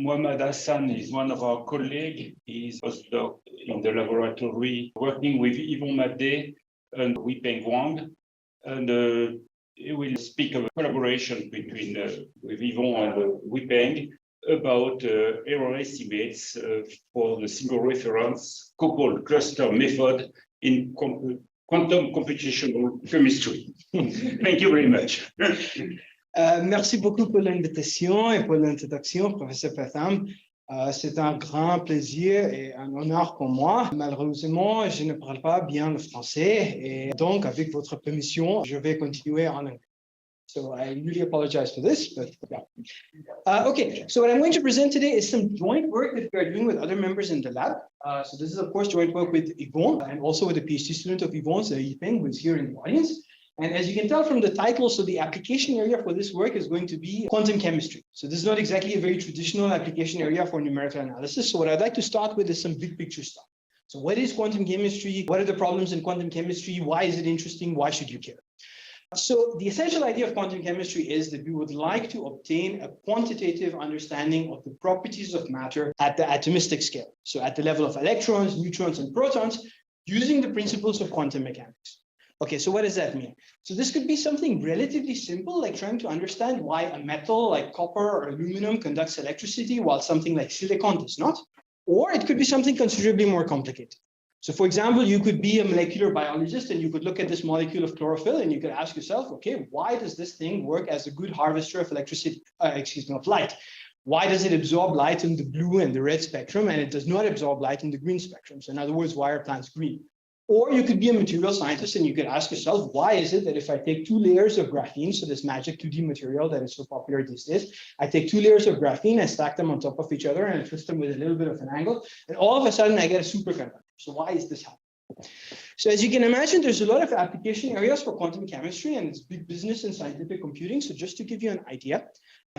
Mohamed Hassan is one of our colleagues. He's postdoc in the laboratory working with Yvon Madé and Weipeng Wang. And he will speak of a collaboration between with Yvon and Weipeng about error estimates for the single reference coupled cluster method in quantum computational chemistry. Thank you very much. Merci beaucoup pour l'invitation et pour l'introduction, professeur Fatham. C'est un grand plaisir et un honneur pour moi. Malheureusement, je ne parle pas bien le français et donc, avec votre permission, je vais continuer en anglais. So I really apologize for this, but yeah. Okay, so what I'm going to present today is some joint work that we are doing with other members in the lab. So this is, of course, joint work with Yvon and also with a PhD student of Yvon's, Yipeng, who is here in the audience. And as you can tell from the title, so the application area for this work is going to be quantum chemistry. So this is not exactly a very traditional application area for numerical analysis. So what I'd like to start with is some big picture stuff. So what is quantum chemistry? What are the problems in quantum chemistry? Why is it interesting? Why should you care? So the essential idea of quantum chemistry is that we would like to obtain a quantitative understanding of the properties of matter at the atomistic scale. So at the level of electrons, neutrons, and protons, using the principles of quantum mechanics. Okay, so what does that mean? So this could be something relatively simple, like trying to understand why a metal like copper or aluminum conducts electricity while something like silicon does not. Or it could be something considerably more complicated. So for example, you could be a molecular biologist and you could look at this molecule of chlorophyll and you could ask yourself, okay, why does this thing work as a good harvester of electricity, of light? Why does it absorb light in the blue and the red spectrum and it does not absorb light in the green spectrum? So in other words, why are plants green? Or you could be a material scientist and you could ask yourself, why is it that if I take 2 layers of graphene, so this magic 2D material that is so popular these days, I take 2 layers of graphene, I stack them on top of each other and I twist them with a little bit of an angle, and all of a sudden I get a superconductor. So why is this happening? So as you can imagine, there's a lot of application areas for quantum chemistry and it's big business in scientific computing. So just to give you an idea,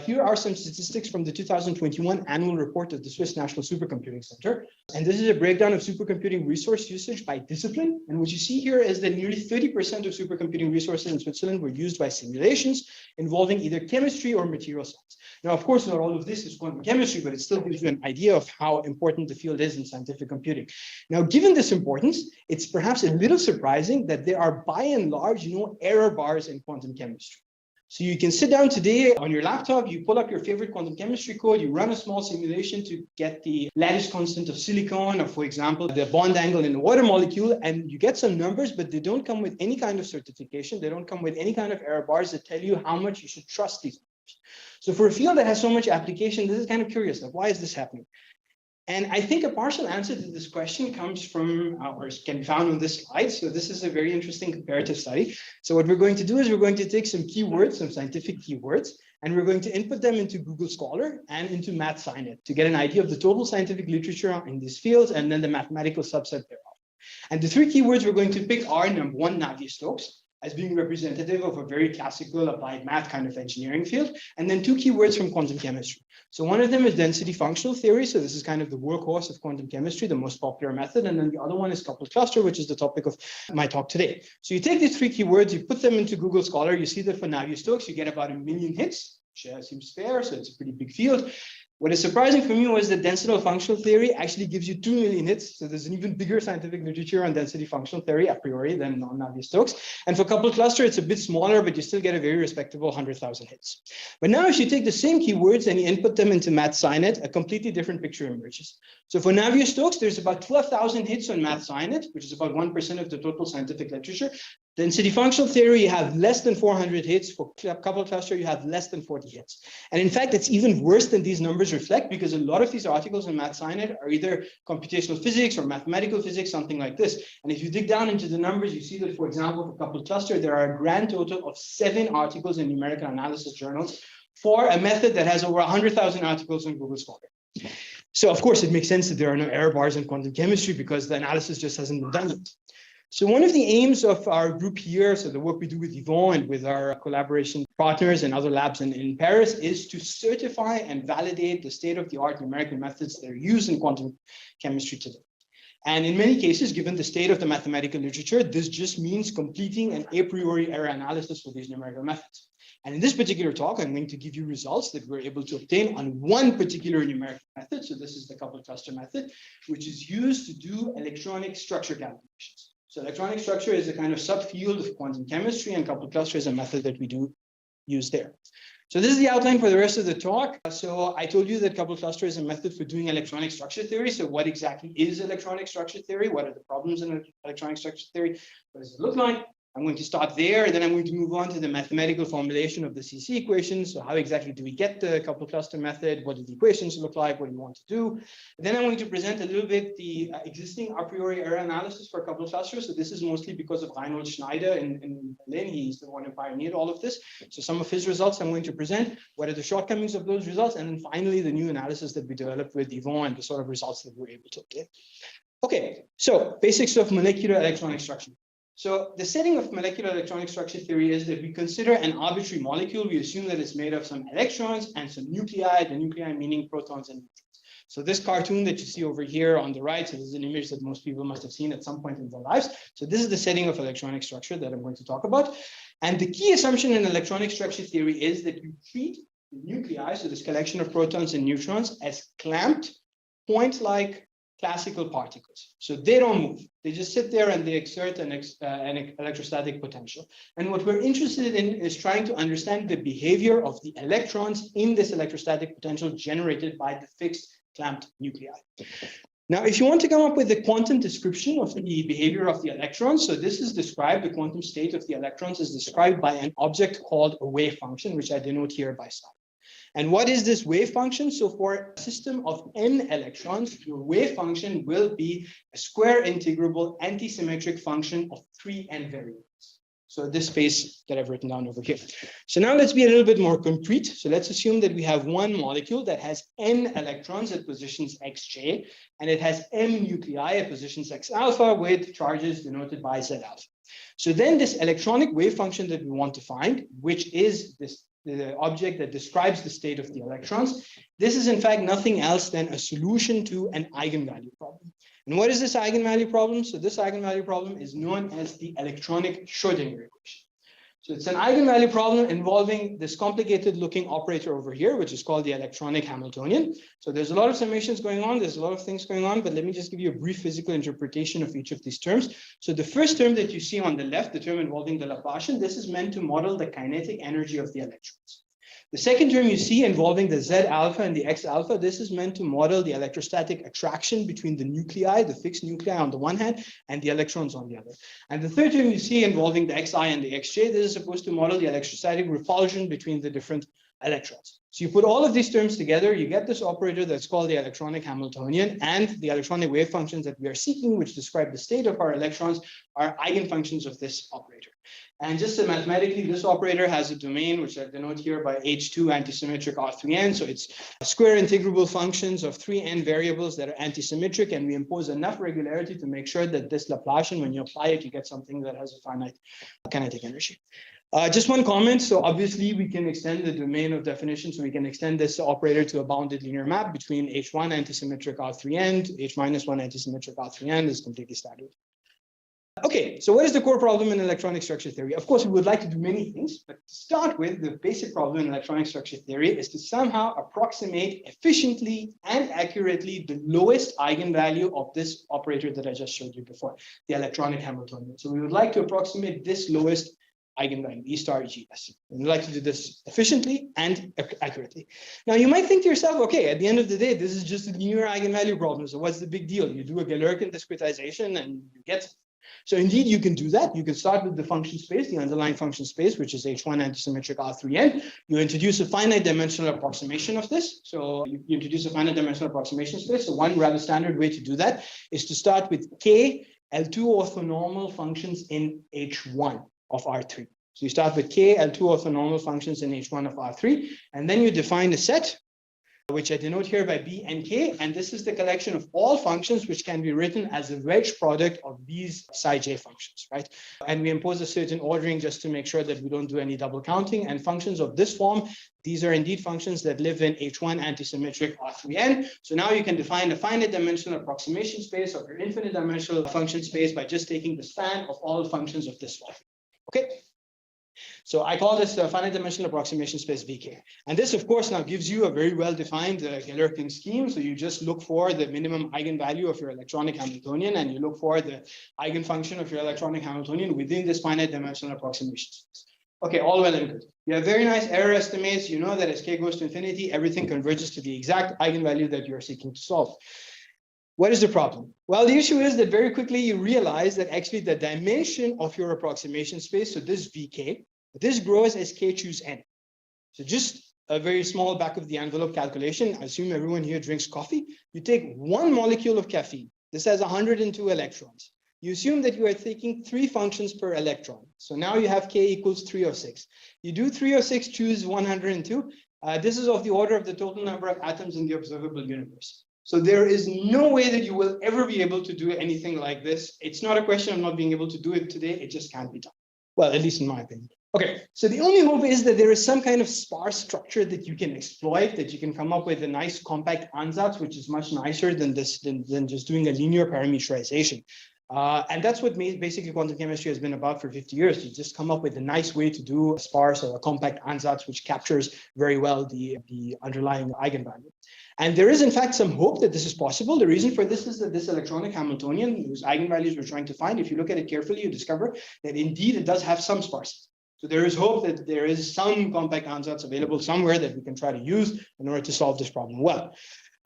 here are some statistics from the 2021 annual report of the Swiss National Supercomputing Center. And this is a breakdown of supercomputing resource usage by discipline. And what you see here is that nearly 30% of supercomputing resources in Switzerland were used by simulations involving either chemistry or material science. Now, of course, not all of this is quantum chemistry, but it still gives you an idea of how important the field is in scientific computing. Now, given this importance, it's perhaps a little surprising that there are by and large, error bars in quantum chemistry. So you can sit down today on your laptop, you pull up your favorite quantum chemistry code, you run a small simulation to get the lattice constant of silicon, or for example, the bond angle in a water molecule, and you get some numbers, but they don't come with any kind of certification. They don't come with any kind of error bars that tell you how much you should trust these numbers. So for a field that has so much application, this is kind of curious. Like, why is this happening? And I think a partial answer to this question comes from, or can be found on this slide. So this is a very interesting comparative study. So what we're going to do is we're going to take some keywords, some scientific keywords, and we're going to input them into Google Scholar and into MathSciNet to get an idea of the total scientific literature in these fields and then the mathematical subset thereof. And the 3 keywords we're going to pick are, number 1, Navier-Stokes, as being representative of a very classical applied math kind of engineering field, and then 2 keywords from quantum chemistry. So one of them is density functional theory. So this is kind of the workhorse of quantum chemistry, the most popular method. And then the other one is coupled cluster, which is the topic of my talk today. So you take these 3 keywords, you put them into Google Scholar, you see that for Navier-Stokes, you get about 1 million hits, which seems fair, so it's a pretty big field. What is surprising for me was that density functional theory actually gives you 2 million hits. So there's an even bigger scientific literature on density functional theory a priori than on Navier-Stokes. And for coupled cluster, it's a bit smaller, but you still get a very respectable 100,000 hits. But now if you take the same keywords and you input them into MathSciNet, a completely different picture emerges. So for Navier-Stokes, there's about 12,000 hits on MathSciNet, which is about 1% of the total scientific literature. Density functional theory, you have less than 400 hits. For coupled cluster, you have less than 40 hits. And in fact, it's even worse than these numbers reflect, because a lot of these articles in MathSciNet are either computational physics or mathematical physics, something like this. And if you dig down into the numbers, you see that, for example, for coupled cluster, there are a grand total of 7 articles in numerical analysis journals for a method that has over 100,000 articles on Google Scholar. So of course, it makes sense that there are no error bars in quantum chemistry because the analysis just hasn't been done yet. So one of the aims of our group here, so the work we do with Yvon and with our collaboration partners and other labs in Paris, is to certify and validate the state-of-the-art numerical methods that are used in quantum chemistry today. And in many cases, given the state of the mathematical literature, this just means completing an a priori error analysis for these numerical methods. And in this particular talk, I'm going to give you results that we're able to obtain on one particular numerical method. So this is the coupled cluster method, which is used to do electronic structure calculations. So electronic structure is a kind of subfield of quantum chemistry, and coupled cluster is a method that we do use there. So this is the outline for the rest of the talk. So I told you that coupled cluster is a method for doing electronic structure theory. So what exactly is electronic structure theory? What are the problems in electronic structure theory? What does it look like? I'm going to start there, and then I'm going to move on to the mathematical formulation of the CC equations. So how exactly do we get the coupled cluster method? What do the equations look like? What do we want to do? And then I'm going to present a little bit the existing a priori error analysis for coupled clusters. So this is mostly because of Reinhold Schneider in Berlin. He's the one who pioneered all of this. So some of his results I'm going to present. What are the shortcomings of those results? And then finally, the new analysis that we developed with Yvon and the sort of results that we were able to obtain. Okay, so basics of molecular electronic structure. So the setting of molecular electronic structure theory is that we consider an arbitrary molecule. We assume that it's made of some electrons and some nuclei, the nuclei meaning protons and neutrons. So this cartoon that you see over here on the right, so this is an image that most people must have seen at some point in their lives. So this is the setting of electronic structure that I'm going to talk about. And the key assumption in electronic structure theory is that you treat the nuclei, so this collection of protons and neutrons, as clamped, point-like classical particles. So they don't move. They just sit there and they exert an electrostatic potential. And what we're interested in is trying to understand the behavior of the electrons in this electrostatic potential generated by the fixed clamped nuclei. Now, if you want to come up with the quantum description of the behavior of the electrons, so this is described, the quantum state of the electrons is described by an object called a wave function, which I denote here by psi. And what is this wave function? So for a system of n electrons, your wave function will be a square integrable antisymmetric function of 3n variables. So this space that I've written down over here. So now let's be a little bit more concrete. So let's assume that we have one molecule that has n electrons at positions xj, and it has m nuclei at positions x alpha with charges denoted by z alpha. So then this electronic wave function that we want to find, which is the object that describes the state of the electrons, this is in fact nothing else than a solution to an eigenvalue problem. And what is this eigenvalue problem? So this eigenvalue problem is known as the electronic Schrödinger equation. So it's an eigenvalue problem involving this complicated looking operator over here, which is called the electronic Hamiltonian. So there's a lot of summations going on. There's a lot of things going on, but let me just give you a brief physical interpretation of each of these terms. So the first term that you see on the left, the term involving the Laplacian, this is meant to model the kinetic energy of the electrons. The second term you see involving the Z alpha and the X alpha, this is meant to model the electrostatic attraction between the nuclei, the fixed nuclei on the one hand, and the electrons on the other. And the third term you see involving the Xi and the Xj, this is supposed to model the electrostatic repulsion between the different electrons. So you put all of these terms together, you get this operator that's called the electronic Hamiltonian, and the electronic wave functions that we are seeking, which describe the state of our electrons, are eigenfunctions of this operator. And just mathematically, this operator has a domain, which I denote here by H2 antisymmetric R3n. So it's square integrable functions of 3n variables that are antisymmetric, and we impose enough regularity to make sure that this Laplacian, when you apply it, you get something that has a finite kinetic energy. Just one comment. So obviously, we can extend the domain of definition. So we can extend this operator to a bounded linear map between H1 antisymmetric R3n to H-1 antisymmetric R3n. This is completely standard. Okay, so what is the core problem in electronic structure theory? Of course, we would like to do many things, but to start with, the basic problem in electronic structure theory is to somehow approximate efficiently and accurately the lowest eigenvalue of this operator that I just showed you before, the electronic Hamiltonian. So we would like to approximate this lowest eigenvalue, E star EGS. And we'd like to do this efficiently and accurately. Now, you might think to yourself, okay, at the end of the day, this is just a linear eigenvalue problem. So what's the big deal? You do a Galerkin discretization and you get something. So indeed, you can do that. You can start with the function space, the underlying function space, which is H1 antisymmetric R3n. You introduce a finite dimensional approximation of this. So you introduce a finite dimensional approximation space. So one rather standard way to do that is to start with K L2 orthonormal functions in H1 of R3. So you start with K L2 orthonormal functions in H1 of R3, and then you define a set which I denote here by B and K. And this is the collection of all functions which can be written as a wedge product of these psi j functions, right? And we impose a certain ordering just to make sure that we don't do any double counting. And functions of this form, these are indeed functions that live in H1 antisymmetric R3n. So now you can define a finite dimensional approximation space of your infinite dimensional function space by just taking the span of all functions of this form. Okay. So I call this a finite dimensional approximation space VK. And this, of course, now gives you a very well-defined Galerkin scheme. So you just look for the minimum eigenvalue of your electronic Hamiltonian, and you look for the eigenfunction of your electronic Hamiltonian within this finite dimensional approximation space. Okay, all well and good. You have very nice error estimates. You know that as k goes to infinity, everything converges to the exact eigenvalue that you're seeking to solve. What is the problem? Well, the issue is that very quickly you realize that actually the dimension of your approximation space, so this VK, this grows as k choose n. So just a very small back of the envelope calculation. I assume everyone here drinks coffee. You take one molecule of caffeine. This has 102 electrons. You assume that you are taking 3 functions per electron. So now you have k equals 306. You do 306, choose 102. This is of the order of the total number of atoms in the observable universe. So there is no way that you will ever be able to do anything like this. It's not a question of not being able to do it today. It just can't be done. Well, at least in my opinion. Okay, so the only hope is that there is some kind of sparse structure that you can exploit, that you can come up with a nice compact ansatz, which is much nicer than this, than just doing a linear parameterization. And that's what basically quantum chemistry has been about for 50 years. You just come up with a nice way to do a sparse or a compact ansatz, which captures very well the underlying eigenvalue. And there is, in fact, some hope that this is possible. The reason for this is that this electronic Hamiltonian, whose eigenvalues we're trying to find, if you look at it carefully, you discover that indeed it does have some sparsity. So there is hope that there is some compact ansatz available somewhere that we can try to use in order to solve this problem well.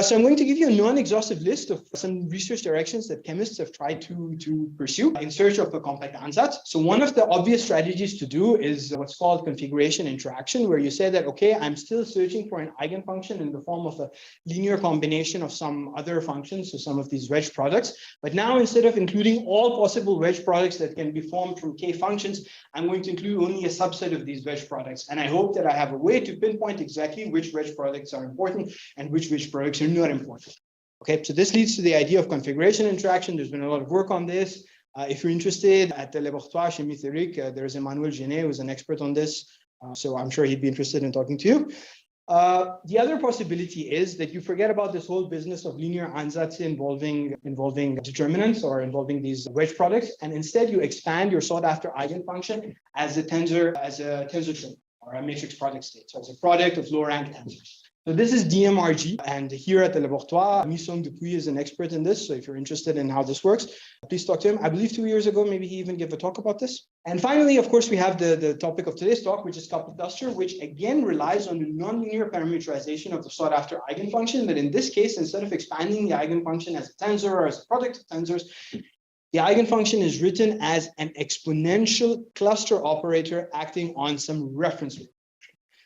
So I'm going to give you a non-exhaustive list of some research directions that chemists have tried to pursue in search of a compact ansatz. So one of the obvious strategies to do is what's called configuration interaction, where you say that, okay, I'm still searching for an eigenfunction in the form of a linear combination of some other functions, so some of these wedge products. But now instead of including all possible wedge products that can be formed from k functions, I'm going to include only a subset of these wedge products. And I hope that I have a way to pinpoint exactly which wedge products are important and which wedge products are not important. Okay, so this leads to the idea of configuration interaction. There's been a lot of work on this. If you're interested, at the Laboratoire Chimie Théorique, there's Emmanuel Genet, who's an expert on this. So I'm sure he'd be interested in talking to you. The other possibility is that you forget about this whole business of linear ansatz involving determinants or involving these wedge products, and instead you expand your sought after eigenfunction as a tensor string or a matrix product state. So it's a product of low rank tensors. So this is DMRG, and here at the Laboratoire, Misong Dupuy is an expert in this. So if you're interested in how this works, please talk to him. I believe 2 years ago, maybe he even gave a talk about this. And finally, of course, we have the topic of today's talk, which is coupled cluster, which again relies on the nonlinear parameterization of the sought after eigenfunction. But in this case, instead of expanding the eigenfunction as a tensor or as a product of tensors, the eigenfunction is written as an exponential cluster operator acting on some reference rate.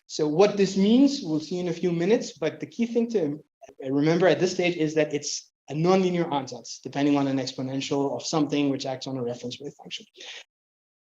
So what this means, we'll see in a few minutes, but the key thing to remember at this stage is that it's a nonlinear ansatz, depending on an exponential of something which acts on a reference wave function.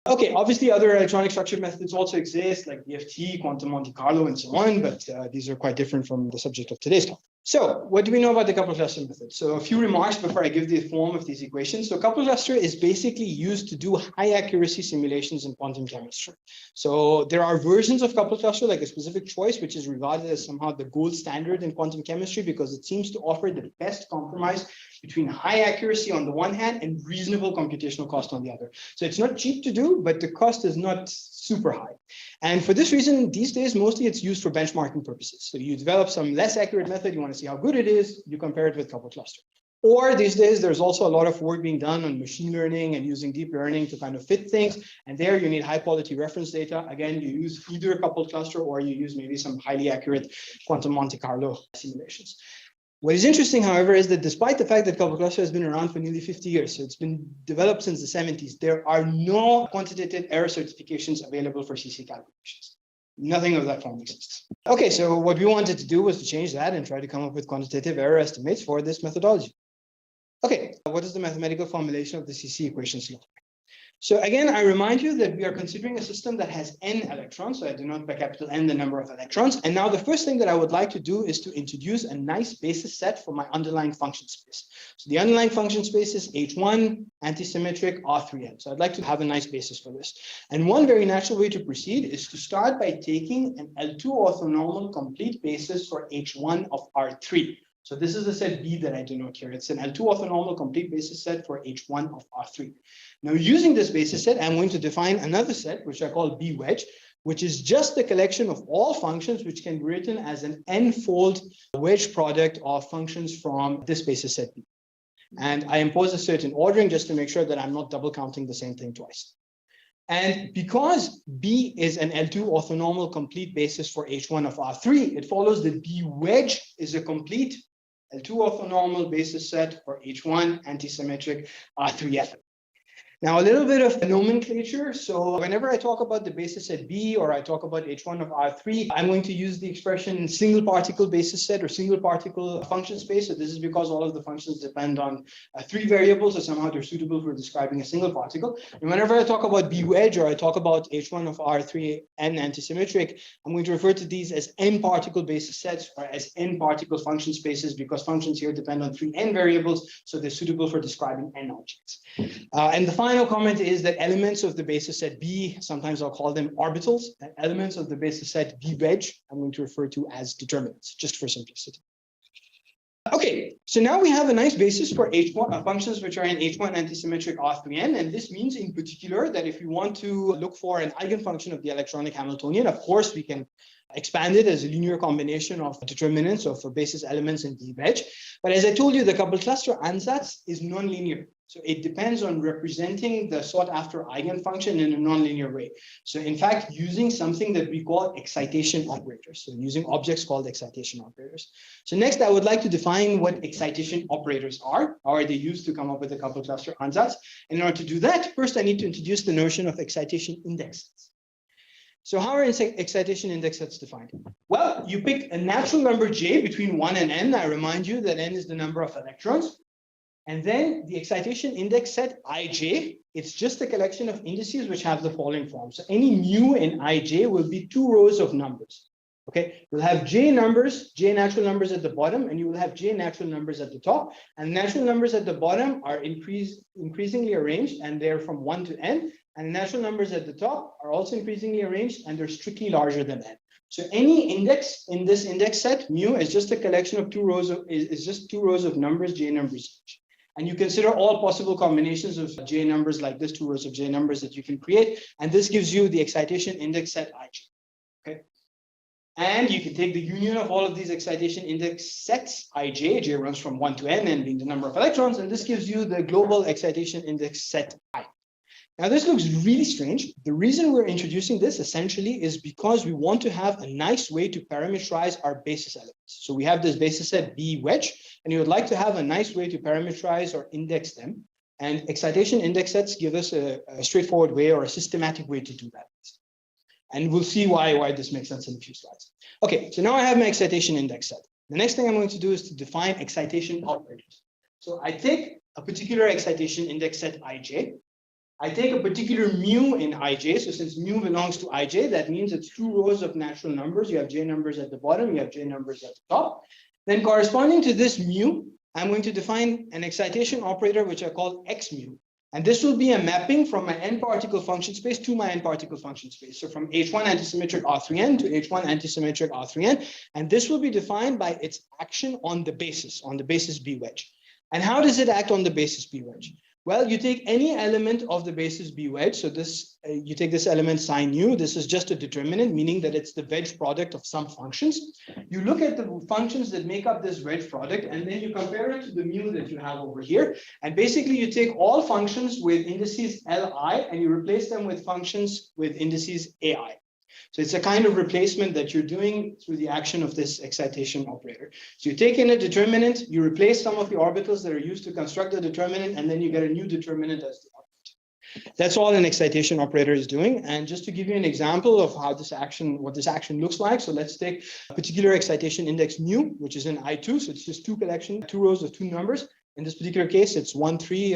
Okay, obviously other electronic structure methods also exist, like DFT, quantum Monte Carlo, and so on, but these are quite different from the subject of today's talk. So what do we know about the coupled cluster method? So a few remarks before I give the form of these equations. So coupled cluster is basically used to do high accuracy simulations in quantum chemistry. So there are versions of coupled cluster, like a specific choice, which is regarded as somehow the gold standard in quantum chemistry because it seems to offer the best compromise between high accuracy on the one hand and reasonable computational cost on the other. So it's not cheap to do, but the cost is not super high. And for this reason, these days, mostly it's used for benchmarking purposes. So you develop some less accurate method, you want to see how good it is, you compare it with coupled cluster. Or these days, there's also a lot of work being done on machine learning and using deep learning to kind of fit things. And there you need high quality reference data. Again, you use either a coupled cluster or you use maybe some highly accurate quantum Monte Carlo simulations. What is interesting, however, is that despite the fact that coupled cluster has been around for nearly 50 years, so it's been developed since the 70s, there are no quantitative error certifications available for CC calculations. Nothing of that form exists. Okay, so what we wanted to do was to change that and try to come up with quantitative error estimates for this methodology. Okay, what does the mathematical formulation of the CC equations look like? So again, I remind you that we are considering a system that has n electrons. So I denote by capital N the number of electrons. And now the first thing that I would like to do is to introduce a nice basis set for my underlying function space. So the underlying function space is H1, antisymmetric, R3n. So I'd like to have a nice basis for this. And one very natural way to proceed is to start by taking an L2 orthonormal complete basis for H1 of R3. So this is the set B that I denote here. It's an L2 orthonormal complete basis set for H1 of R3. Now, using this basis set, I'm going to define another set, which I call B wedge, which is just the collection of all functions which can be written as an n-fold wedge product of functions from this basis set B. And I impose a certain ordering just to make sure that I'm not double counting the same thing twice. And because B is an L2 orthonormal complete basis for H1 of R3, it follows that B wedge is a complete L2 orthonormal basis set for H1 antisymmetric R3F. Now, a little bit of nomenclature. So whenever I talk about the basis set B or I talk about H1 of R3, I'm going to use the expression single particle basis set or single particle function space. So this is because all of the functions depend on three variables, or somehow they're suitable for describing a single particle. And whenever I talk about B wedge or I talk about H1 of R3 n antisymmetric, I'm going to refer to these as n particle basis sets or as n particle function spaces, because functions here depend on three n variables, so they're suitable for describing n objects. And the final comment is that elements of the basis set B, sometimes I'll call them orbitals, and elements of the basis set B wedge, I'm going to refer to as determinants, just for simplicity. Okay, so now we have a nice basis for H1 functions which are in H1 antisymmetric R3n, and this means in particular that if we want to look for an eigenfunction of the electronic Hamiltonian, of course we can expand it as a linear combination of determinants of basis elements in B wedge. But as I told you, the coupled cluster ansatz is nonlinear. So it depends on representing the sought after eigenfunction in a nonlinear way. So in fact, using something that we call excitation operators. So using objects called excitation operators. So next, I would like to define what excitation operators are. How are they used to come up with a coupled cluster ansatz? And in order to do that, first I need to introduce the notion of excitation index sets. So how are excitation index sets defined? Well, you pick a natural number j between 1 and n. I remind you that n is the number of electrons. And then the excitation index set ij, it's just a collection of indices which have the following form. So any mu in ij will be two rows of numbers. Okay, you'll have j numbers, j natural numbers at the bottom, and you will have j natural numbers at the top. And natural numbers at the bottom are increasingly arranged, and they're from 1 to n. And natural numbers at the top are also increasingly arranged, and they're strictly larger than n. So any index in this index set, mu, is just a collection of two rows of numbers, j numbers each. And you consider all possible combinations of j numbers like this, two rows of j numbers that you can create. And this gives you the excitation index set ij. Okay. And you can take the union of all of these excitation index sets, ij, j runs from 1 to n, n being the number of electrons. And this gives you the global excitation index set I. Now, this looks really strange. The reason we're introducing this essentially is because we want to have a nice way to parameterize our basis elements. So we have this basis set B wedge, and you would like to have a nice way to parameterize or index them. And excitation index sets give us a straightforward way or a systematic way to do that. And we'll see why this makes sense in a few slides. Okay, so now I have my excitation index set. The next thing I'm going to do is to define excitation operators. So I take a particular excitation index set ij. I take a particular mu in ij. So since mu belongs to ij, that means it's two rows of natural numbers. You have j numbers at the bottom, you have j numbers at the top. Then corresponding to this mu, I'm going to define an excitation operator, which I call x mu. And this will be a mapping from my n particle function space to my n particle function space. So from H1 antisymmetric R3n to H1 antisymmetric R3n. And this will be defined by its action on the basis B wedge. And how does it act on the basis B wedge? Well, you take any element of the basis B wedge. So this, you take this element psi nu. This is just a determinant, meaning that it's the wedge product of some functions. You look at the functions that make up this wedge product, and then you compare it to the mu that you have over here. And basically, you take all functions with indices Li, and you replace them with functions with indices Ai. So it's a kind of replacement that you're doing through the action of this excitation operator. So you take in a determinant, you replace some of the orbitals that are used to construct the determinant, and then you get a new determinant as the output. That's all an excitation operator is doing. And just to give you an example of how what this action looks like. So let's take a particular excitation index mu, which is in I2. So it's just two rows of two numbers. In this particular case, it's 1, 3,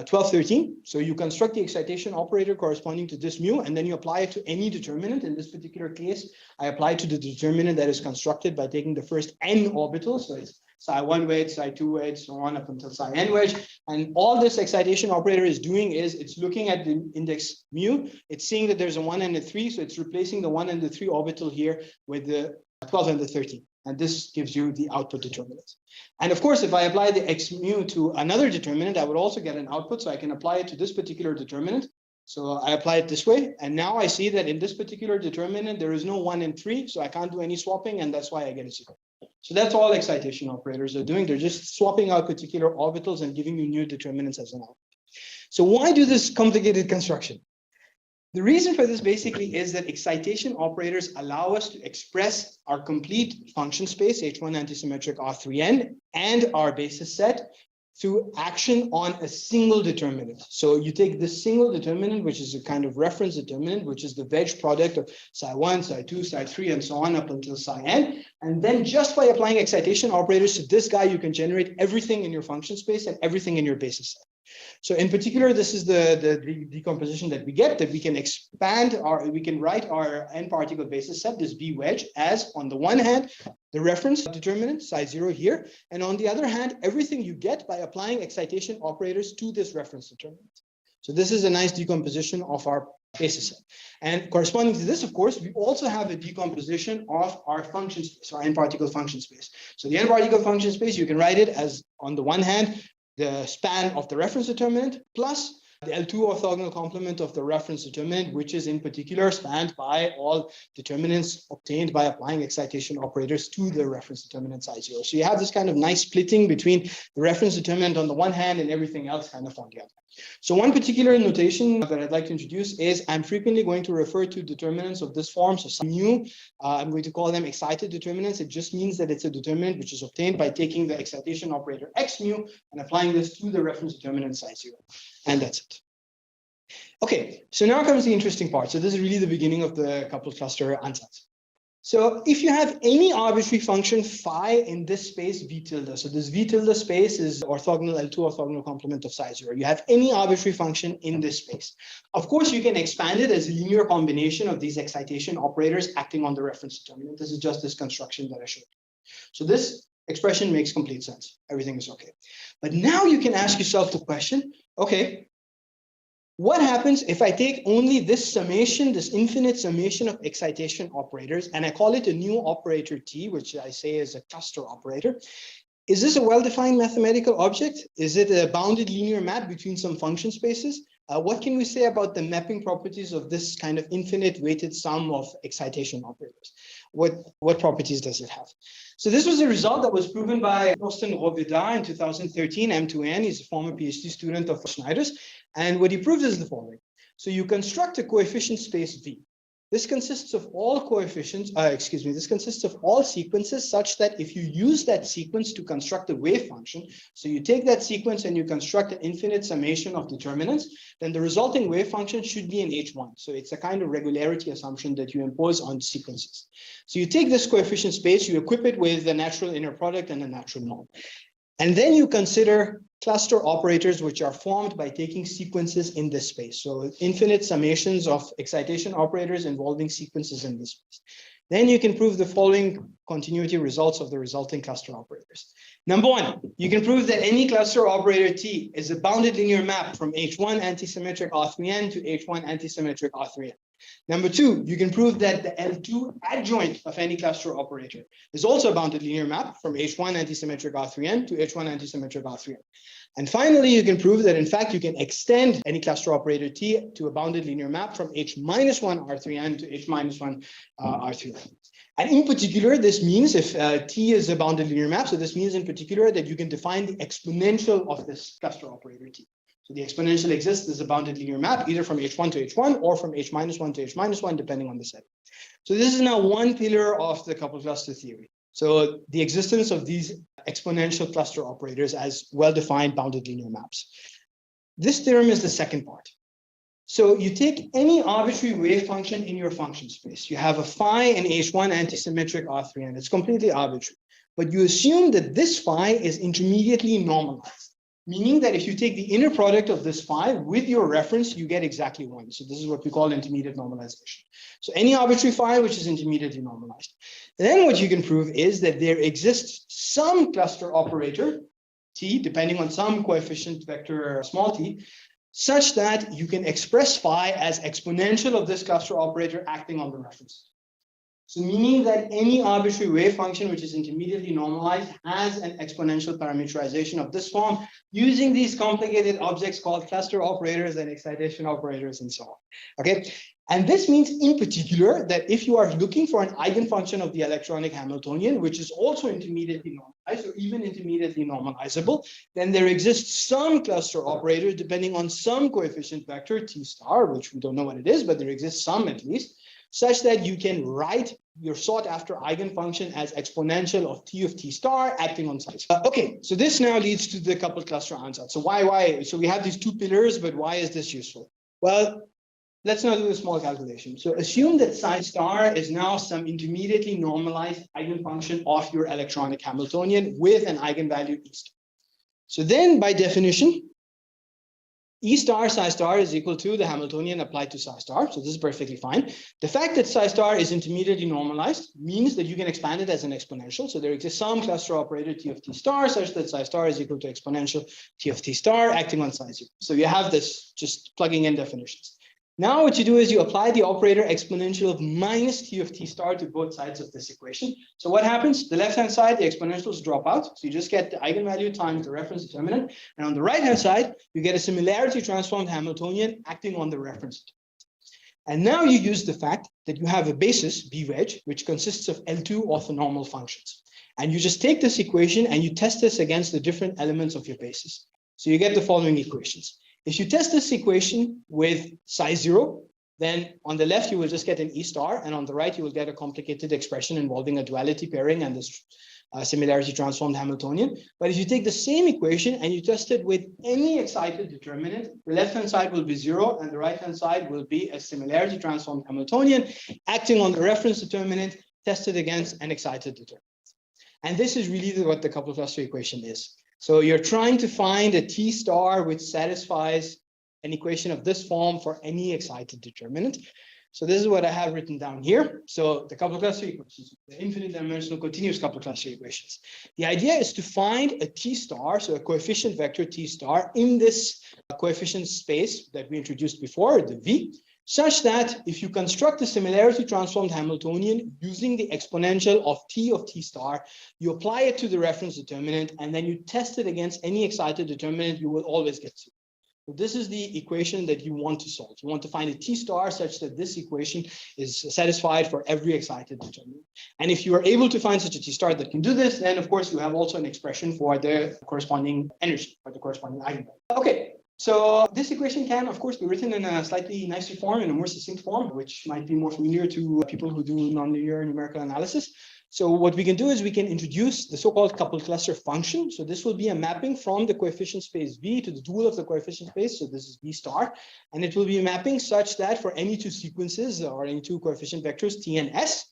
12, 13. So you construct the excitation operator corresponding to this mu, and then you apply it to any determinant. In this particular case, I apply to the determinant that is constructed by taking the first n orbitals. So it's psi1 wedge, psi2 wedge, so on up until psi n wedge. And all this excitation operator is doing is it's looking at the index mu. It's seeing that there's a 1 and a 3. So it's replacing the 1 and the 3 orbital here with the 12 and the 13. And this gives you the output determinant. And of course, if I apply the x mu to another determinant, I would also get an output. So I can apply it to this particular determinant. So I apply it this way. And now I see that in this particular determinant, there is no 1 and 3. So I can't do any swapping. And that's why I get a 0. So that's all excitation operators are doing. They're just swapping out particular orbitals and giving you new determinants as an output. So why do this complicated construction? The reason for this basically is that excitation operators allow us to express our complete function space, H1 antisymmetric R3n, and our basis set through action on a single determinant. So you take this single determinant, which is a kind of reference determinant, which is the wedge product of psi1, psi2, psi3, and so on up until psi n. And then just by applying excitation operators to this guy, you can generate everything in your function space and everything in your basis set. So in particular, this is the decomposition that we get, that we can expand we can write our n particle basis set, this B wedge, as on the one hand, the reference determinant, psi 0 here, and on the other hand, everything you get by applying excitation operators to this reference determinant. So this is a nice decomposition of our basis set. And corresponding to this, of course, we also have a decomposition of our function space, our n particle function space. So the n particle function space, you can write it as, on the one hand, the span of the reference determinant plus the L2 orthogonal complement of the reference determinant, which is in particular spanned by all determinants obtained by applying excitation operators to the reference determinant psi 0. So you have this kind of nice splitting between the reference determinant on the one hand and everything else kind of on the other. So one particular notation that I'd like to introduce is I'm frequently going to refer to determinants of this form. So some mu, I'm going to call them excited determinants. It just means that it's a determinant which is obtained by taking the excitation operator x mu and applying this to the reference determinant psi 0. And that's it. Okay, so now comes the interesting part. So this is really the beginning of the coupled cluster ansatz. So if you have any arbitrary function phi in this space v tilde, so this v tilde space is orthogonal L2 orthogonal complement of psi 0. You have any arbitrary function in this space. Of course, you can expand it as a linear combination of these excitation operators acting on the reference determinant. This is just this construction that I showed you. So this expression makes complete sense. Everything is okay. But now you can ask yourself the question, okay, what happens if I take only this summation, this infinite summation of excitation operators, and I call it a new operator T, which I say is a cluster operator? Is this a well-defined mathematical object? Is it a bounded linear map between some function spaces? What can we say about the mapping properties of this kind of infinite weighted sum of excitation operators? What properties does it have? So this was a result that was proven by Thorsten Roveda in 2013, M2N. He's a former PhD student of Schneider's. And what he proves is the following. So you construct a coefficient space V. This consists of all coefficients, this consists of all sequences such that if you use that sequence to construct a wave function, so you take that sequence and you construct an infinite summation of determinants, then the resulting wave function should be in H1. So it's a kind of regularity assumption that you impose on sequences. So you take this coefficient space, you equip it with the natural inner product and the natural norm. And then you consider cluster operators which are formed by taking sequences in this space. So infinite summations of excitation operators involving sequences in this space. Then you can prove the following continuity results of the resulting cluster operators. Number one, you can prove that any cluster operator T is a bounded linear map from H1 antisymmetric R3n to H1 antisymmetric R3n. Number two, you can prove that the L2 adjoint of any cluster operator is also a bounded linear map from H1 antisymmetric R3n to H1 antisymmetric R3n. And finally, you can prove that, in fact, you can extend any cluster operator T to a bounded linear map from H-1 R3n to H-1 R3n. And in particular, this means if T is a bounded linear map, so this means in particular that you can define the exponential of this cluster operator T. So the exponential exists as a bounded linear map, either from H1 to H1 or from H-1 to H-1, depending on the setting. So this is now one pillar of the coupled cluster theory. So the existence of these exponential cluster operators as well-defined bounded linear maps. This theorem is the second part. So you take any arbitrary wave function in your function space. You have a phi in H1 antisymmetric R3n. It's completely arbitrary. But you assume that this phi is intermediately normalized. meaning that if you take the inner product of this phi with your reference, you get exactly 1. So this is what we call intermediate normalization. So any arbitrary phi which is intermediately normalized. Then what you can prove is that there exists some cluster operator, t, depending on some coefficient vector small t, such that you can express phi as exponential of this cluster operator acting on the reference. So meaning that any arbitrary wave function which is intermediately normalized has an exponential parameterization of this form using these complicated objects called cluster operators and excitation operators and so on. Okay, and this means in particular that if you are looking for an eigenfunction of the electronic Hamiltonian, which is also intermediately normalized or even intermediately normalizable, then there exists some cluster operator depending on some coefficient vector T star, which we don't know what it is, but there exists some at least, such that you can write your sought after eigenfunction as exponential of T of T star acting on psi. Okay, so this now leads to the coupled cluster ansatz. So why? So we have these two pillars, but why is this useful? Well, let's now do a small calculation. So assume that psi star is now some intermediately normalized eigenfunction of your electronic Hamiltonian with an eigenvalue E star. So then by definition, E star psi star is equal to the Hamiltonian applied to psi star. So this is perfectly fine. The fact that psi star is intermediately normalized means that you can expand it as an exponential. So there exists some cluster operator T of T star such that psi star is equal to exponential T of T star acting on psi 0. So you have this just plugging in definitions. Now what you do is you apply the operator exponential of minus T of T star to both sides of this equation. So what happens? The left-hand side, the exponentials drop out. So you just get the eigenvalue times the reference determinant. And on the right-hand side, you get a similarity transformed Hamiltonian acting on the reference. And now you use the fact that you have a basis, B wedge, which consists of L2 orthonormal functions. And you just take this equation and you test this against the different elements of your basis. So you get the following equations. If you test this equation with psi 0, then on the left, you will just get an E star, and on the right, you will get a complicated expression involving a duality pairing and this similarity transformed Hamiltonian. But if you take the same equation and you test it with any excited determinant, the left-hand side will be 0, and the right-hand side will be a similarity transformed Hamiltonian acting on the reference determinant tested against an excited determinant. And this is really what the coupled cluster equation is. So you're trying to find a T star which satisfies an equation of this form for any excited determinant. So this is what I have written down here. So the coupled cluster equations, the infinite dimensional continuous coupled cluster equations. The idea is to find a T star, so a coefficient vector T star in this coefficient space that we introduced before, the V, such that if you construct the similarity transformed Hamiltonian using the exponential of T star, you apply it to the reference determinant, and then you test it against any excited determinant, you will always get 0. So this is the equation that you want to solve. You want to find a T star such that this equation is satisfied for every excited determinant. And if you are able to find such a T star that can do this, then of course you have also an expression for the corresponding energy, or the corresponding eigenvalue. Okay. So this equation can, of course, be written in a slightly nicer form, in a more succinct form, which might be more familiar to people who do nonlinear numerical analysis. So what we can do is we can introduce the so-called coupled cluster function. So this will be a mapping from the coefficient space V to the dual of the coefficient space. So this is V star. And it will be a mapping such that for any two sequences or any two coefficient vectors, T and S,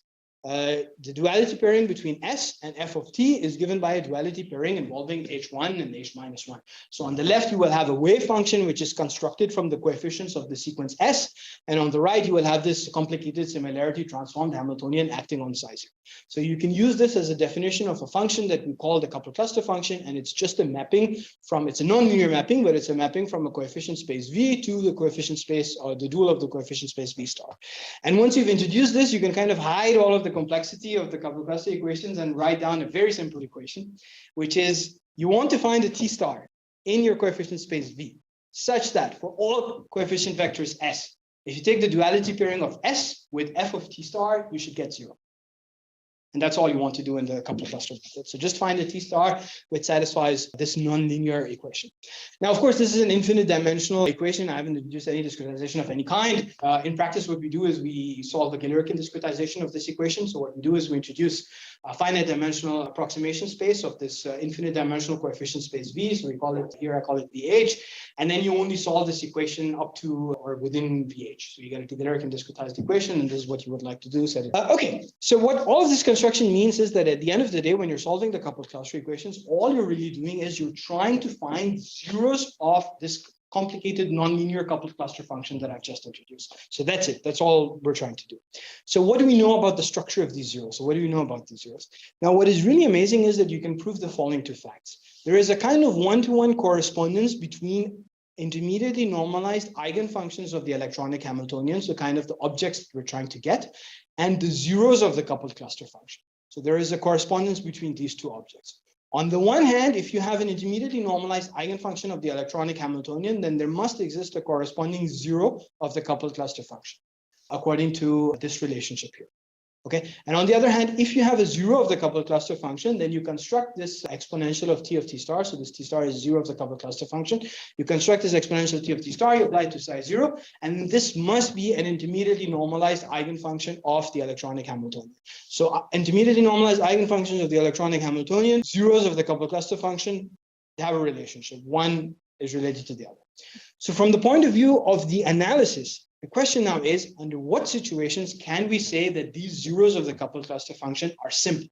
the duality pairing between S and F of T is given by a duality pairing involving H1 and H minus 1. So on the left, you will have a wave function, which is constructed from the coefficients of the sequence S. And on the right, you will have this complicated similarity transformed Hamiltonian acting on psi 0. So you can use this as a definition of a function that we call the coupled cluster function. And it's just a mapping from, it's a nonlinear mapping, but it's a mapping from a coefficient space V to the coefficient space, or the dual of the coefficient space V star. And once you've introduced this, you can kind of hide all of the complexity of the coupled cluster equations and write down a very simple equation, which is you want to find a T star in your coefficient space V, such that for all coefficient vectors S, if you take the duality pairing of S with F of T star, you should get 0. And that's all you want to do in the coupled cluster method. So just find a T star which satisfies this nonlinear equation. Now, of course, this is an infinite dimensional equation. I haven't introduced any discretization of any kind. In practice, what we do is we solve the Gillerkin discretization of this equation. So what we do is we introduce a finite dimensional approximation space of this infinite dimensional coefficient space V. So we call it here, I call it VH. And then you only solve this equation up to or within VH. So you get a Taylor and discretized equation, and this is what you would like to do. Okay, so what all of this construction means is that at the end of the day, when you're solving the coupled cluster equations, all you're really doing is you're trying to find zeros of this complicated nonlinear coupled cluster function that I've just introduced. So that's it. That's all we're trying to do. So what do we know about the structure of these zeros? So what do we know about these zeros? Now, what is really amazing is that you can prove the following two facts. There is a kind of one-to-one correspondence between intermediately normalized eigenfunctions of the electronic Hamiltonian, so kind of the objects that we're trying to get, and the zeros of the coupled cluster function. So there is a correspondence between these two objects. On the one hand, if you have an intermediately normalized eigenfunction of the electronic Hamiltonian, then there must exist a corresponding zero of the coupled cluster function, according to this relationship here. Okay, and on the other hand, if you have a zero of the coupled cluster function, then you construct this exponential of t star. So this t star is zero of the coupled cluster function. You construct this exponential t star, you apply it to size zero, and this must be an intermediately normalized eigenfunction of the electronic Hamiltonian. So intermediately normalized eigenfunctions of the electronic Hamiltonian, zeros of the coupled cluster function, they have a relationship. One is related to the other. So from the point of view of the analysis, the question now is, under what situations can we say that these zeros of the coupled cluster function are simple?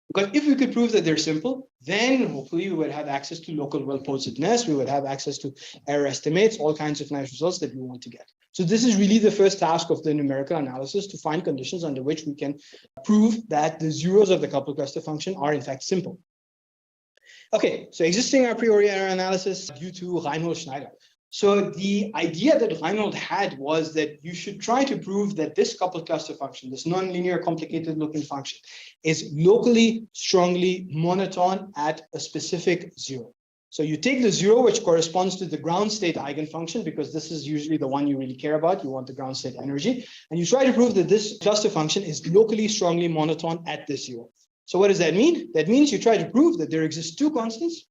Because if we could prove that they're simple, then hopefully we would have access to local well-posedness, we would have access to error estimates, all kinds of nice results that we want to get. So this is really the first task of the numerical analysis, to find conditions under which we can prove that the zeros of the coupled cluster function are in fact simple. Okay, so existing a priori error analysis due to Reinhold Schneider. So the idea that Reinhold had was that you should try to prove that this coupled cluster function, this nonlinear complicated looking function, is locally strongly monotone at a specific zero. So you take the zero, which corresponds to the ground state eigenfunction, because this is usually the one you really care about. You want the ground state energy. And you try to prove that this cluster function is locally strongly monotone at this zero. So what does that mean? That means you try to prove that there exist two constants,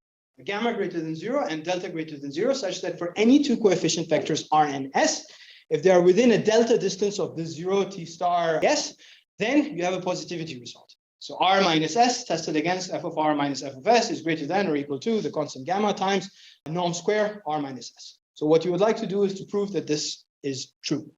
gamma greater than 0 and delta greater than 0, such that for any two coefficient vectors r and s, if they are within a delta distance of the 0 t star s, then you have a positivity result. So r minus s tested against f of r minus f of s is greater than or equal to the constant gamma times norm square r minus s. So what you would like to do is to prove that this is true.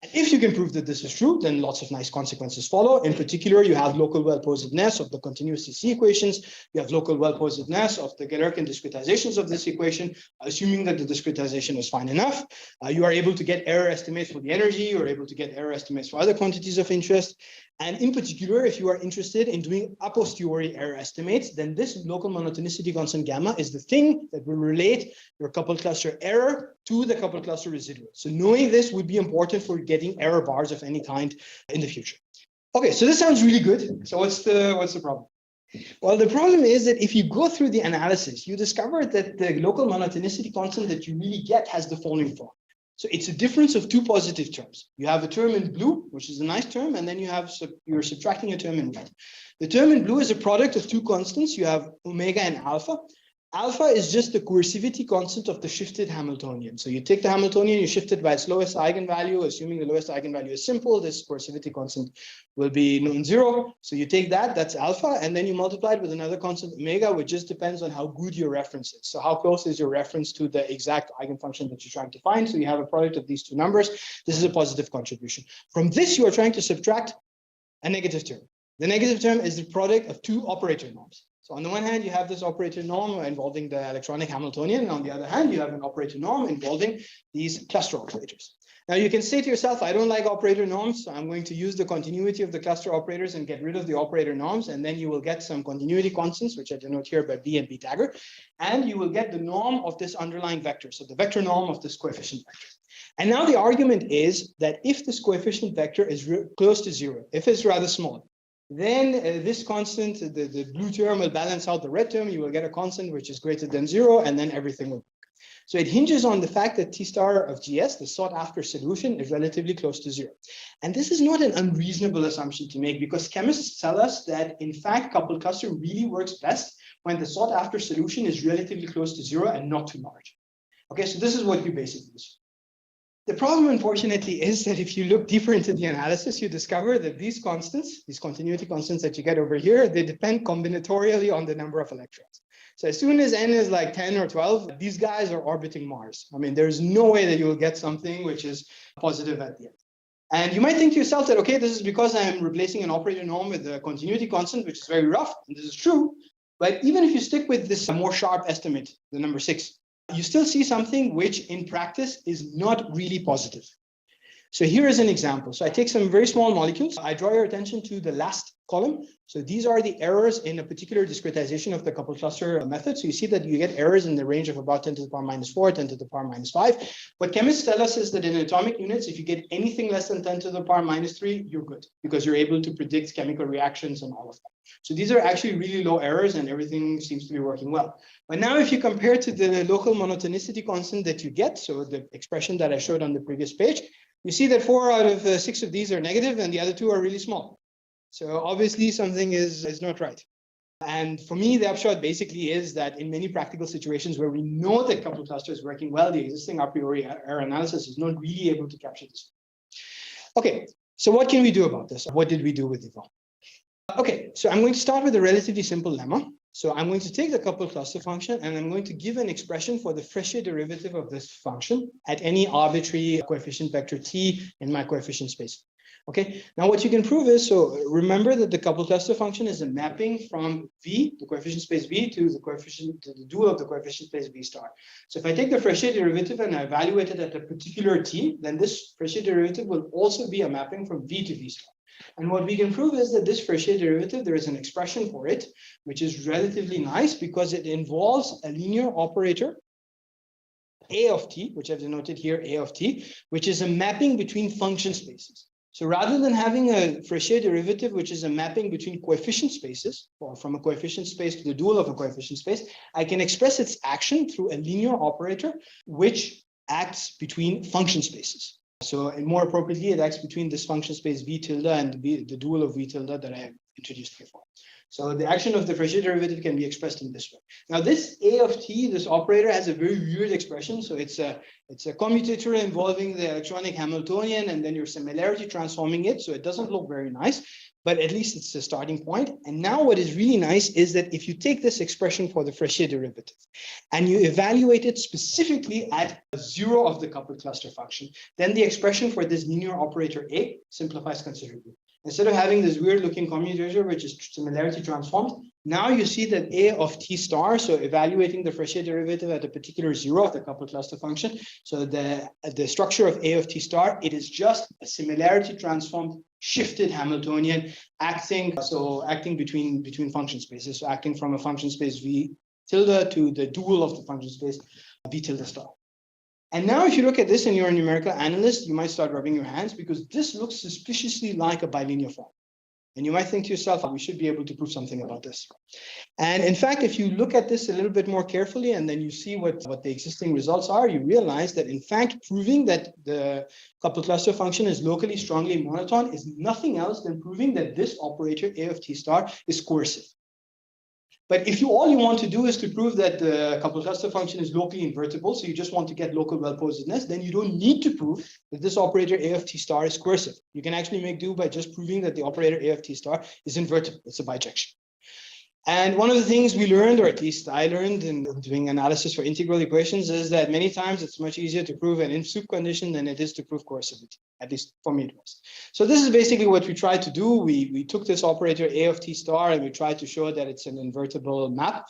And if you can prove that this is true, then lots of nice consequences follow. In particular, you have local well-posedness of the continuous CC equations. You have local well-posedness of the Galerkin discretizations of this equation, assuming that the discretization is fine enough. You are able to get error estimates for the energy. You're able to get error estimates for other quantities of interest. And in particular, if you are interested in doing a posteriori error estimates, then this local monotonicity constant gamma is the thing that will relate your coupled cluster error to the coupled cluster residual. So knowing this would be important for getting error bars of any kind in the future. Okay, so this sounds really good. So what's the problem? Well, the problem is that if you go through the analysis, you discover that the local monotonicity constant that you really get has the following form. So it's a difference of two positive terms. You have a term in blue, which is a nice term, and then you're subtracting a term in red. The term in blue is a product of two constants. You have omega and alpha. Alpha is just the coercivity constant of the shifted Hamiltonian. So you take the Hamiltonian, you shift it by its lowest eigenvalue, assuming the lowest eigenvalue is simple, this coercivity constant will be non-zero. So you take that, that's alpha, and then you multiply it with another constant omega, which just depends on how good your reference is. So how close is your reference to the exact eigenfunction that you're trying to find? So you have a product of these two numbers. This is a positive contribution. From this, you are trying to subtract a negative term. The negative term is the product of two operator norms. So on the one hand, you have this operator norm involving the electronic Hamiltonian, and on the other hand, you have an operator norm involving these cluster operators. Now you can say to yourself, I don't like operator norms, so I'm going to use the continuity of the cluster operators and get rid of the operator norms, and then you will get some continuity constants, which I denote here by B and B dagger, and you will get the norm of this underlying vector, so the vector norm of this coefficient vector. And now the argument is that if this coefficient vector is close to 0, if it's rather small, then this constant, the blue term will balance out the red term. You will get a constant which is greater than 0, and then everything will work. So it hinges on the fact that T star of GS, the sought after solution, is relatively close to 0. And this is not an unreasonable assumption to make, because chemists tell us that, in fact, coupled cluster really works best when the sought after solution is relatively close to 0 and not too large. Okay, so this is what you basically do. The problem, unfortunately, is that if you look deeper into the analysis, you discover that these constants, these continuity constants that you get over here, they depend combinatorially on the number of electrons. So as soon as n is like 10 or 12, these guys are orbiting Mars. I mean, there's no way that you will get something which is positive at the end. And you might think to yourself that, okay, this is because I'm replacing an operator norm with a continuity constant, which is very rough, and this is true. But even if you stick with this more sharp estimate, the number 6, you still see something which in practice is not really positive. So here is an example. So I take some very small molecules. I draw your attention to the last column. So these are the errors in a particular discretization of the coupled cluster method. So you see that you get errors in the range of about 10 to the power minus 4, 10 to the power minus 5. What chemists tell us is that in atomic units, if you get anything less than 10 to the power minus 3, you're good because you're able to predict chemical reactions and all of that. So these are actually really low errors and everything seems to be working well. But now if you compare to the local monotonicity constant that you get, so the expression that I showed on the previous page, you see that 4 out of 6 of these are negative and the other 2 are really small. So obviously something is not right. And for me, the upshot basically is that in many practical situations where we know that coupled cluster is working well, the existing a priori error analysis is not really able to capture this. Okay, so what can we do about this? What did we do with Yvonne? Okay, so I'm going to start with a relatively simple lemma. So I'm going to take the coupled cluster function and I'm going to give an expression for the Frechet derivative of this function at any arbitrary coefficient vector t in my coefficient space. Okay, now what you can prove is, so remember that the coupled cluster function is a mapping from V, the coefficient space V, to the dual of the coefficient space V star. So if I take the Frechet derivative and I evaluate it at a particular t, then this Frechet derivative will also be a mapping from V to V star. And what we can prove is that this Frechet derivative, there is an expression for it, which is relatively nice because it involves a linear operator, A of t, which I've denoted here, A of t, which is a mapping between function spaces. So rather than having a Frechet derivative, which is a mapping between coefficient spaces, or from a coefficient space to the dual of a coefficient space, I can express its action through a linear operator, which acts between function spaces. So and more appropriately, it acts between this function space V tilde and the dual of V tilde that I have introduced before. So the action of the Frechet derivative can be expressed in this way. Now this A of t, this operator, has a very weird expression. So it's a commutator involving the electronic Hamiltonian and then you're similarity transforming it. So it doesn't look very nice, but at least it's a starting point. And now what is really nice is that if you take this expression for the Frechet derivative and you evaluate it specifically at 0 of the coupled cluster function, then the expression for this linear operator A simplifies considerably. Instead of having this weird looking commutator, which is similarity transformed, now you see that A of t star, so evaluating the Frechet derivative at a particular 0 of the coupled cluster function. So the structure of A of t star, it is just a similarity transformed shifted Hamiltonian acting between function spaces, so acting from a function space V tilde to the dual of the function space V tilde star. And now if you look at this and you're a numerical analyst, you might start rubbing your hands because this looks suspiciously like a bilinear form. And you might think to yourself, we should be able to prove something about this. And in fact, if you look at this a little bit more carefully and then you see what the existing results are, you realize that in fact, proving that the coupled cluster function is locally strongly monotone is nothing else than proving that this operator A of t star is coercive. But if all you want to do is to prove that the coupled cluster function is locally invertible, so you just want to get local well-posedness, then you don't need to prove that this operator A of t star is coercive. You can actually make do by just proving that the operator A of t star is invertible. It's a bijection. And one of the things we learned, or at least I learned in doing analysis for integral equations, is that many times it's much easier to prove an in-soup condition than it is to prove coercivity. At least for me it was. So this is basically what we tried to do. We took this operator A of t star and we tried to show that it's an invertible map.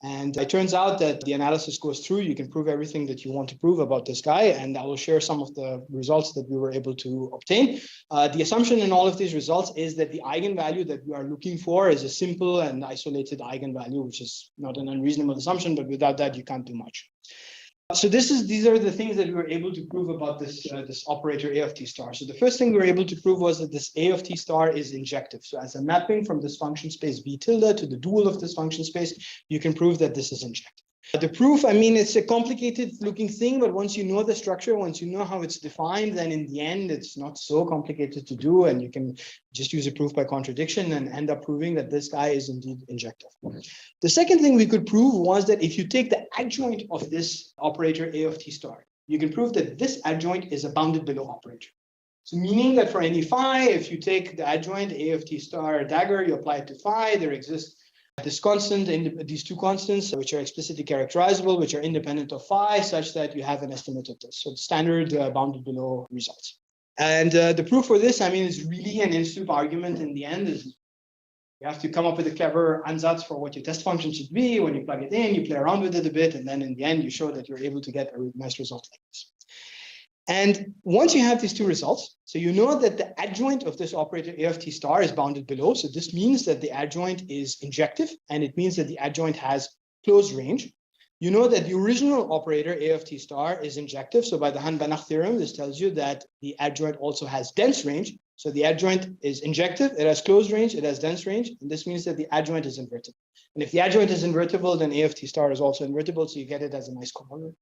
And it turns out that the analysis goes through. You can prove everything that you want to prove about this guy. And I will share some of the results that we were able to obtain. The assumption in all of these results is that the eigenvalue that we are looking for is a simple and isolated eigenvalue, which is not an unreasonable assumption, but without that, you can't do much. So these are the things that we were able to prove about this operator A of t star. So the first thing we were able to prove was that this A of t star is injective. So as a mapping from this function space V tilde to the dual of this function space, you can prove that this is injective. The proof, I mean, it's a complicated looking thing, but once you know the structure, once you know how it's defined, then in the end, it's not so complicated to do. And you can just use a proof by contradiction and end up proving that this guy is indeed injective. The second thing we could prove was that if you take the adjoint of this operator A of t star you can prove that this adjoint is a bounded below operator. So meaning that for any phi, if you take the adjoint A of t star dagger, you apply it to phi, there exists this constant, these two constants, which are explicitly characterizable, which are independent of phi, such that you have an estimate of this. So the standard bounded below results. And the proof for this, I mean, is really an in-soup argument in the end. Is you have to come up with a clever ansatz for what your test function should be. When you plug it in, you play around with it a bit, and then in the end, you show that you're able to get a nice result like this. And once you have these two results, so you know that the adjoint of this operator A of t star is bounded below. So this means that the adjoint is injective, and it means that the adjoint has closed range. You know that the original operator A of t star is injective. So by the Hahn-Banach theorem, this tells you that the adjoint also has dense range. So the adjoint is injective, it has closed range, it has dense range, and this means that the adjoint is invertible. And if the adjoint is invertible, then A of t star is also invertible, so you get it as a nice corollary.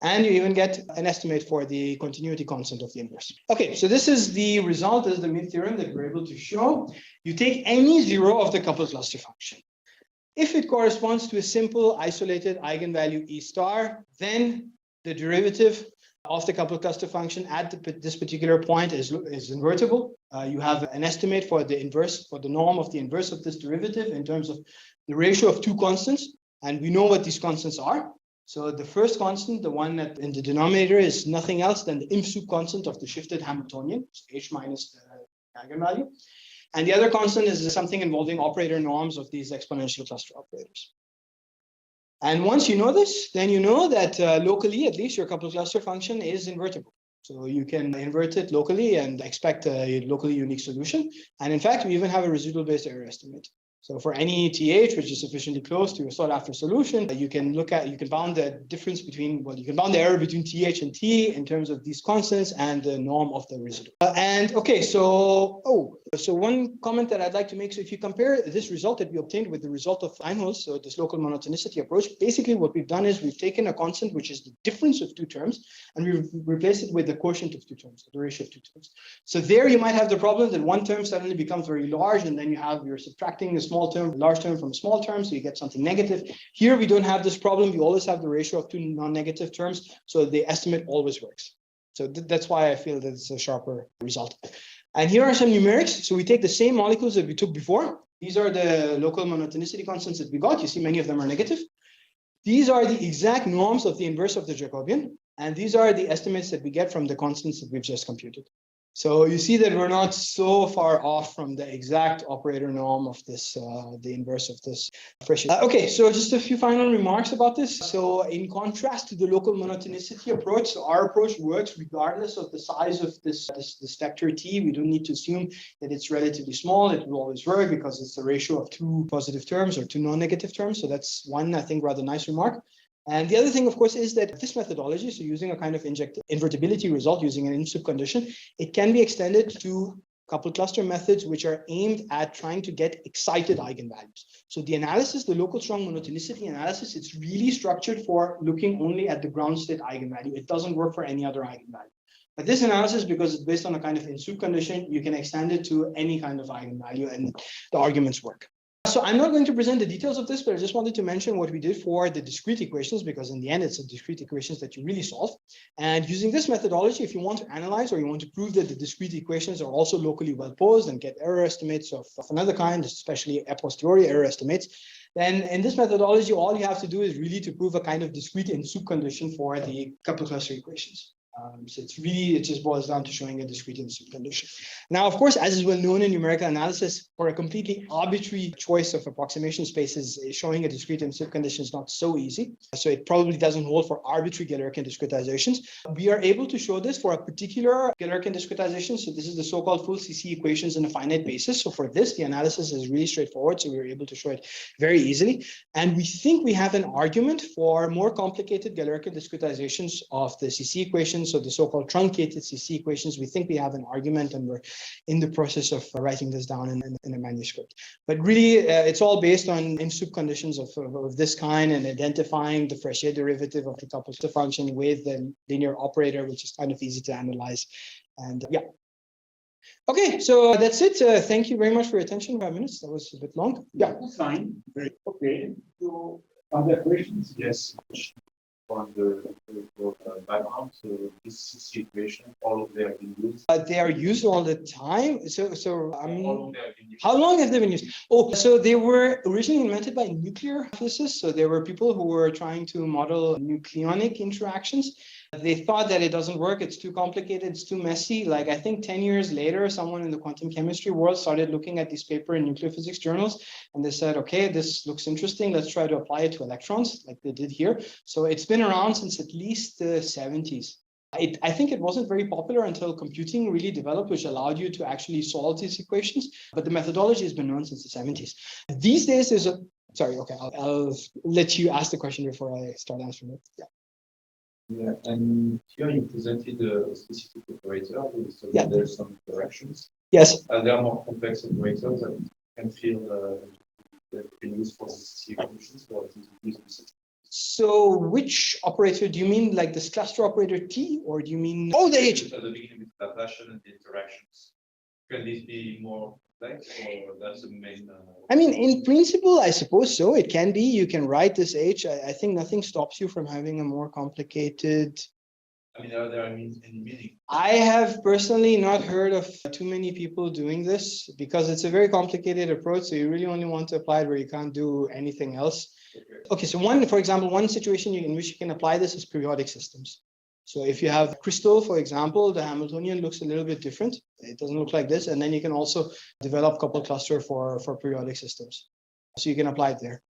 And you even get an estimate for the continuity constant of the inverse. Okay, so this is the result, this is the mean theorem that we're able to show. You take any zero of the coupled cluster function. If it corresponds to a simple isolated eigenvalue E star, then the derivative of the coupled cluster function at this particular point is invertible. You have an estimate for the inverse, for the norm of the inverse of this derivative in terms of the ratio of two constants. And we know what these constants are. So the first constant, the one that in the denominator, is nothing else than the in-soup constant of the shifted Hamiltonian, so H minus the eigenvalue. And the other constant is something involving operator norms of these exponential cluster operators. And once you know this, then you know that locally, at least, your coupled cluster function is invertible. So you can invert it locally and expect a locally unique solution. And in fact, we even have a residual-based error estimate. So for any TH, which is sufficiently close to a sought-after solution, you can bound the difference between, you can bound the error between TH and T in terms of these constants and the norm of the residual. So one comment that I'd like to make, so if you compare this result that we obtained with the result of Einholz, so this local monotonicity approach, basically what we've done is we've taken a constant, which is the difference of two terms, and we've replaced it with the quotient of two terms, the ratio of two terms. So there you might have the problem that one term suddenly becomes very large, and then you're subtracting a small term, a large term from a small term, so you get something negative. Here we don't have this problem. We always have the ratio of two non-negative terms, so the estimate always works. So that's why I feel that it's a sharper result. And here are some numerics. So we take the same molecules that we took before. These are the local monotonicity constants that we got. You see many of them are negative. These are the exact norms of the inverse of the Jacobian. And these are the estimates that we get from the constants that we've just computed. So you see that we're not so far off from the exact operator norm of this, the inverse of this fresh. Okay, so just a few final remarks about this. So in contrast to the local monotonicity approach, so our approach works regardless of the size of this vector T. We don't need to assume that it's relatively small. It will always work because it's the ratio of two positive terms or two non-negative terms. So that's one, I think, rather nice remark. And the other thing, of course, is that this methodology, so using a kind of invertibility result, using an in-soup condition, it can be extended to coupled cluster methods, which are aimed at trying to get excited eigenvalues. So the analysis, the local strong monotonicity analysis, it's really structured for looking only at the ground state eigenvalue. It doesn't work for any other eigenvalue. But this analysis, because it's based on a kind of in-soup condition, you can extend it to any kind of eigenvalue, and the arguments work. So I'm not going to present the details of this, but I just wanted to mention what we did for the discrete equations, because in the end, it's the discrete equations that you really solve. And using this methodology, if you want to analyze or you want to prove that the discrete equations are also locally well posed and get error estimates of another kind, especially a posteriori error estimates, then in this methodology, all you have to do is really to prove a kind of discrete in-soup condition for the coupled cluster equations. So it just boils down to showing a discrete in-soup condition. Now, of course, as is well known in numerical analysis, for a completely arbitrary choice of approximation spaces, showing a discrete in-soup condition is not so easy. So it probably doesn't hold for arbitrary Galerkin discretizations. We are able to show this for a particular Galerkin discretization. So this is the so-called full CC equations in a finite basis. So for this, the analysis is really straightforward. So we were able to show it very easily. And we think we have an argument for more complicated Galerkin discretizations of the CC equations. So the so-called truncated CC equations, we think we have an argument, and we're in the process of writing this down in a manuscript. But really, it's all based on in-soup conditions of this kind, and identifying the Fréchet derivative of the coupled cluster function with the linear operator, which is kind of easy to analyze. And yeah. Okay, so that's it. Thank you very much for your attention. 5 minutes. That was a bit long. Yeah. Fine. Very okay. So, other questions? Yes. on the background, so this situation, all of them have been used. They are used all the time. So I mean, How long they have been used? how long have they been used? Oh, so they were originally invented by nuclear physicists. So there were people who were trying to model nucleonic interactions. They thought that it doesn't work. It's too complicated. It's too messy. Like I think 10 years later, someone in the quantum chemistry world started looking at this paper in nuclear physics journals, and they said, okay, this looks interesting. Let's try to apply it to electrons like they did here. So it's been around since at least the 70s. I think it wasn't very popular until computing really developed, which allowed you to actually solve these equations. But the methodology has been known since the 70s. These days, there's a, sorry, okay, I'll let you ask the question before I start answering it. Yeah. Yeah, and here you presented a specific operator, so Yeah. there's some directions. Yes. There are more complex operators that can feel that can be used for specific functions or specific. So which operator do you mean, like this cluster operator T, or do you mean, oh, the H? At the beginning with the passion and the interactions. Can this be more complex, or that's the main? I mean, in principle, I suppose so. It can be. You can write this H. I think nothing stops you from having a more complicated. I mean, are there any meaning? I have personally not heard of too many people doing this because it's a very complicated approach. So you really only want to apply it where you can't do anything else. Okay, so for example, one situation in which you can apply this is periodic systems. So if you have crystal, for example, the Hamiltonian looks a little bit different. It doesn't look like this. And then you can also develop couple cluster for periodic systems. So you can apply it there.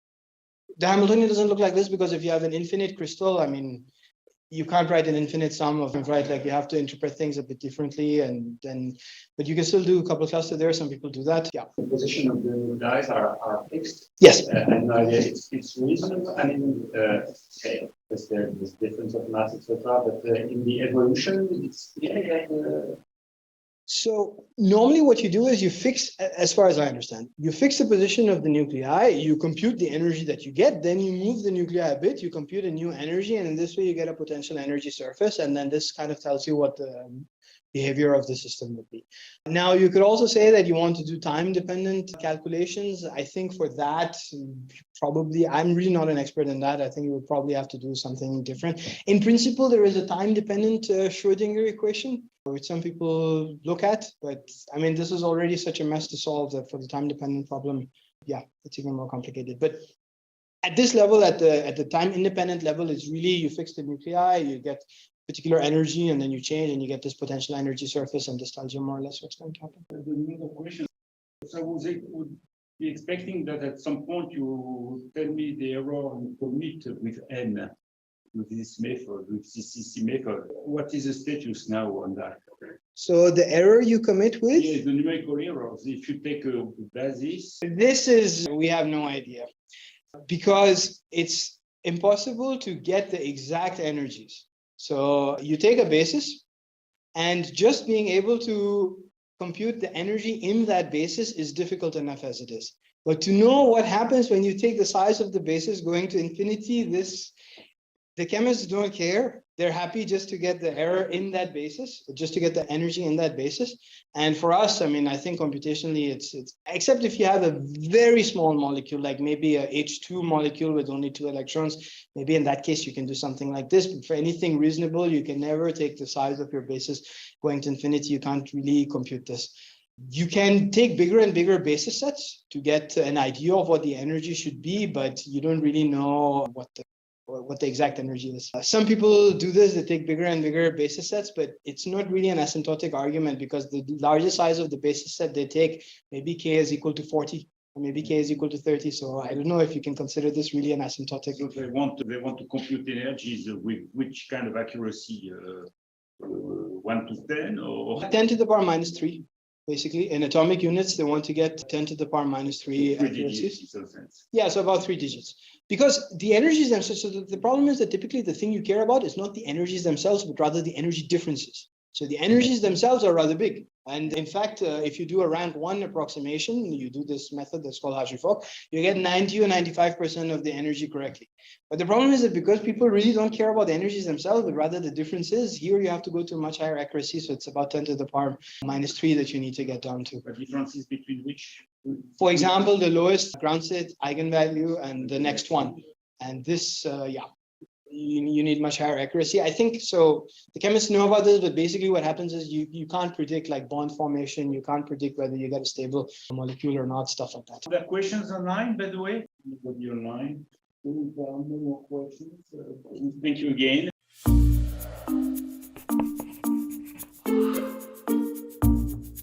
The Hamiltonian doesn't look like this because if you have an infinite crystal, I mean, you can't write an infinite sum of them, right? Like you have to interpret things a bit differently, and then, but you can still do a couple cluster there. Some people do that. Yeah. The position of the dice are fixed. Yes. And it's reasonable. I mean, okay, because there's difference of mass, etc. But in the evolution, it's clear that. So normally what you do is you fix, as far as I understand, you fix the position of the nuclei, you compute the energy that you get, then you move the nuclei a bit, you compute a new energy, and in this way you get a potential energy surface, and then this kind of tells you what the behavior of the system would be. Now, you could also say that you want to do time-dependent calculations. I think for that, probably, I'm really not an expert in that. I think you would probably have to do something different. In principle, there is a time-dependent Schrödinger equation, which some people look at, but I mean, this is already such a mess to solve that for the time-dependent problem, yeah, it's even more complicated. But at this level, at the time-independent level, it's really you fix the nuclei, you get particular energy, and then you change, and you get this potential energy surface, and this tells you more or less what's going to happen. Another question. So I would be expecting that at some point you tell me the error you commit with N, with this method, with CCC method. What is the status now on that? So the error you commit with? Yes, the numerical errors. If you take a basis. This is, we have no idea, because it's impossible to get the exact energies. So you take a basis, and just being able to compute the energy in that basis is difficult enough as it is. But to know what happens when you take the size of the basis going to infinity, the chemists don't care. They're happy just to get the error in that basis, just to get the energy in that basis. And for us, I mean, I think computationally it's except if you have a very small molecule, like maybe a H2 molecule with only 2 electrons, maybe in that case you can do something like this. But for anything reasonable, you can never take the size of your basis going to infinity. You can't really compute this. You can take bigger and bigger basis sets to get an idea of what the energy should be, but you don't really know what the exact energy is. Some people do this, they take bigger and bigger basis sets, but it's not really an asymptotic argument because the larger size of the basis set they take, maybe K is equal to 40, or maybe K is equal to 30. So I don't know if you can consider this really an asymptotic. So they want to compute energies with which kind of accuracy? 1 to 10 or? 10 to the power minus 3. Basically, in atomic units, they want to get 10 to the power minus 3 accuracies. Yeah, so about 3 digits. Because the energies themselves, so the problem is that typically the thing you care about is not the energies themselves, but rather the energy differences. So the energies themselves are rather big. And in fact, if you do a rank 1 approximation, you do this method that's called Hashifock, you get 90 or 95% of the energy correctly. But the problem is that because people really don't care about the energies themselves, but rather the differences, here you have to go to a much higher accuracy. So it's about 10 to the power minus 3 that you need to get down to. The differences between which? For example, the lowest ground state eigenvalue and the next one. And this, yeah. you need much higher accuracy. I think so. The chemists know about this, but basically what happens is you can't predict like bond formation. You can't predict whether you get a stable molecule or not, stuff like that. Are there questions online, by the way? Anybody online? No more questions. Thank you again.